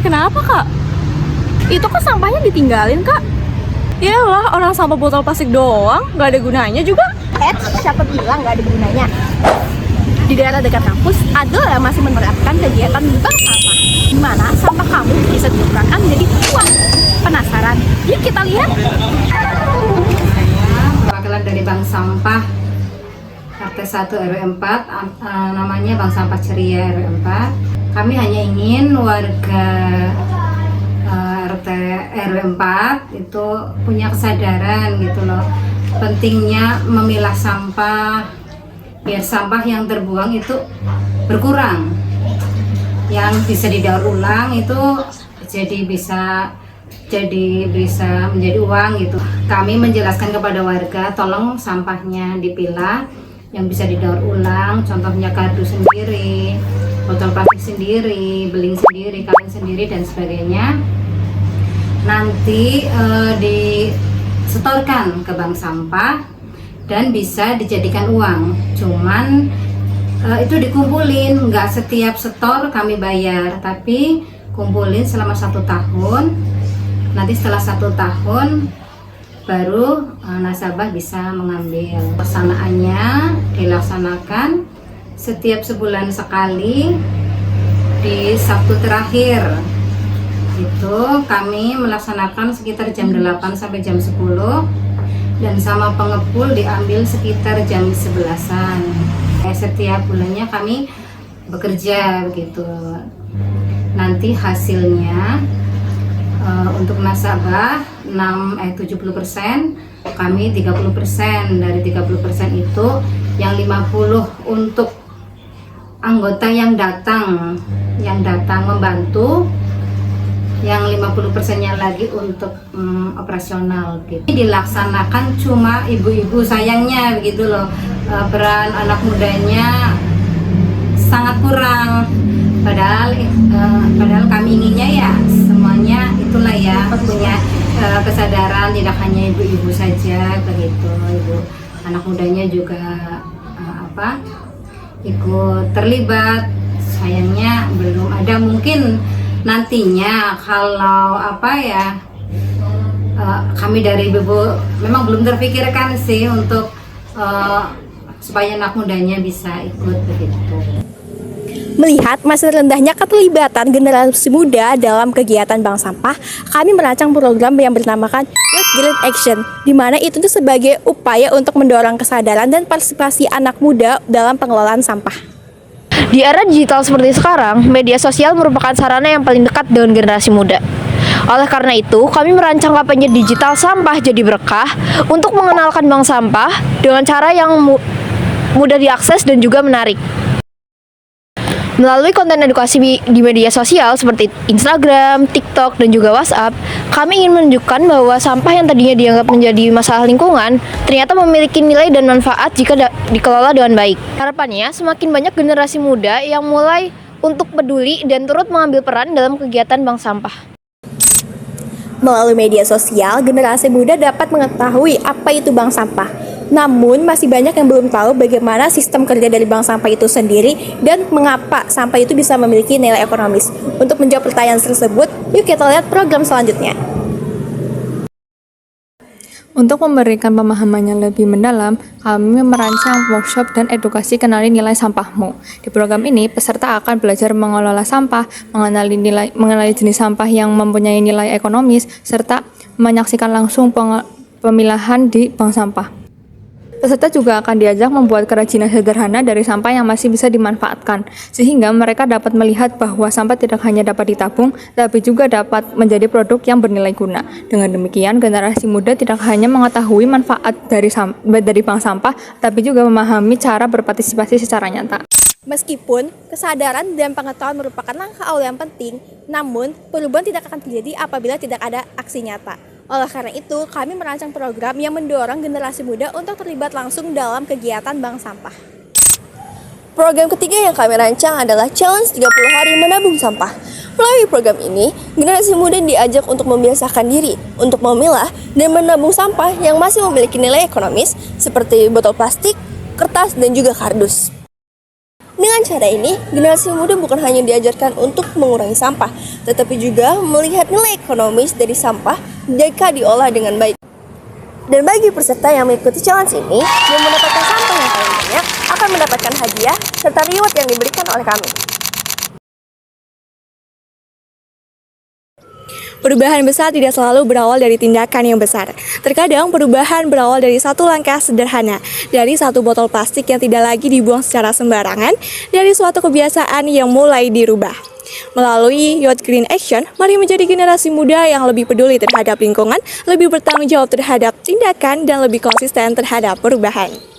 Kenapa kak? Itu kan sampahnya ditinggalin kak. Iyalah, orang sampah botol plastik doang, nggak ada gunanya juga. Siapa bilang nggak ada gunanya? Di daerah dekat kampus ada yang masih menerapkan kegiatan bank sampah, di mana sampah kamu bisa ditukarkan menjadi uang. Penasaran? Yuk kita lihat. Perwakilan dari Bank Sampah RT 1 RW 4, namanya Bank Sampah Ceria RW 4. Kami hanya ingin warga RT RW 4 itu punya kesadaran gitu loh, pentingnya memilah sampah biar sampah yang terbuang itu berkurang, yang bisa didaur ulang itu bisa menjadi uang gitu. Kami menjelaskan kepada warga, tolong sampahnya dipilah, yang bisa didaur ulang, contohnya kardus sendiri, botol plastik sendiri, beling sendiri, kaleng sendiri dan sebagainya. Nanti disetorkan ke bank sampah dan bisa dijadikan uang. Cuman itu dikumpulin, nggak setiap setor kami bayar, tapi kumpulin selama 1 tahun. Nanti setelah 1 tahun baru nasabah bisa mengambil. Pelaksanaannya dilaksanakan setiap sebulan sekali di Sabtu terakhir. Itu kami melaksanakan sekitar jam 8 sampai jam 10, dan sama pengepul diambil sekitar jam 11-an. Setiap bulannya kami bekerja begitu. Nanti hasilnya untuk nasabah 70%, kami 30%. Dari 30% itu yang 50 untuk anggota yang datang membantu, yang 50%-nya lagi untuk operasional gitu. Ini dilaksanakan cuma ibu-ibu, sayangnya begitu loh, peran anak mudanya sangat kurang. Padahal kami inginnya ya semuanya itulah ya punya kesadaran, tidak hanya ibu-ibu saja begitu, ibu anak mudanya juga ikut terlibat. Sayangnya belum ada, mungkin nantinya kalau kami dari ibu memang belum terpikirkan sih untuk supaya anak mudanya bisa ikut begitu. Melihat masih rendahnya keterlibatan generasi muda dalam kegiatan bank sampah, kami merancang program yang bernamakan Youth Green Action, di mana itu sebagai upaya untuk mendorong kesadaran dan partisipasi anak muda dalam pengelolaan sampah. Di era digital seperti sekarang, media sosial merupakan sarana yang paling dekat dengan generasi muda. Oleh karena itu, kami merancang kampanye digital sampah jadi berkah untuk mengenalkan bank sampah dengan cara yang mudah diakses dan juga menarik. Melalui konten edukasi di media sosial seperti Instagram, TikTok, dan juga WhatsApp, kami ingin menunjukkan bahwa sampah yang tadinya dianggap menjadi masalah lingkungan ternyata memiliki nilai dan manfaat jika dikelola dengan baik. Harapannya, semakin banyak generasi muda yang mulai untuk peduli dan turut mengambil peran dalam kegiatan bank sampah. Melalui media sosial, generasi muda dapat mengetahui apa itu bank sampah. Namun, masih banyak yang belum tahu bagaimana sistem kerja dari bank sampah itu sendiri dan mengapa sampah itu bisa memiliki nilai ekonomis. Untuk menjawab pertanyaan tersebut, yuk kita lihat program selanjutnya. Untuk memberikan pemahaman yang lebih mendalam, kami merancang workshop dan edukasi kenali nilai sampahmu. Di program ini, peserta akan belajar mengelola sampah, mengenali jenis sampah yang mempunyai nilai ekonomis, serta menyaksikan langsung pemilahan di bank sampah. Peserta juga akan diajak membuat kerajinan sederhana dari sampah yang masih bisa dimanfaatkan, sehingga mereka dapat melihat bahwa sampah tidak hanya dapat ditabung, tapi juga dapat menjadi produk yang bernilai guna. Dengan demikian, generasi muda tidak hanya mengetahui manfaat dari bank sampah, tapi juga memahami cara berpartisipasi secara nyata. Meskipun kesadaran dan pengetahuan merupakan langkah awal yang penting, namun perubahan tidak akan terjadi apabila tidak ada aksi nyata. Oleh karena itu, kami merancang program yang mendorong generasi muda untuk terlibat langsung dalam kegiatan bank sampah. Program ketiga yang kami rancang adalah Challenge 30 Hari Menabung Sampah. Melalui program ini, generasi muda diajak untuk membiasakan diri untuk memilah dan menabung sampah yang masih memiliki nilai ekonomis seperti botol plastik, kertas, dan juga kardus. Dengan cara ini, generasi muda bukan hanya diajarkan untuk mengurangi sampah, tetapi juga melihat nilai ekonomis dari sampah jika diolah dengan baik. Dan bagi peserta yang mengikuti challenge ini, yang mendapatkan sampah yang paling banyak akan mendapatkan hadiah serta reward yang diberikan oleh kami. Perubahan besar tidak selalu berawal dari tindakan yang besar. Terkadang perubahan berawal dari satu langkah sederhana, dari satu botol plastik yang tidak lagi dibuang secara sembarangan, dari suatu kebiasaan yang mulai dirubah. Melalui Youth Green Action, mari menjadi generasi muda yang lebih peduli terhadap lingkungan, lebih bertanggung jawab terhadap tindakan, dan lebih konsisten terhadap perubahan.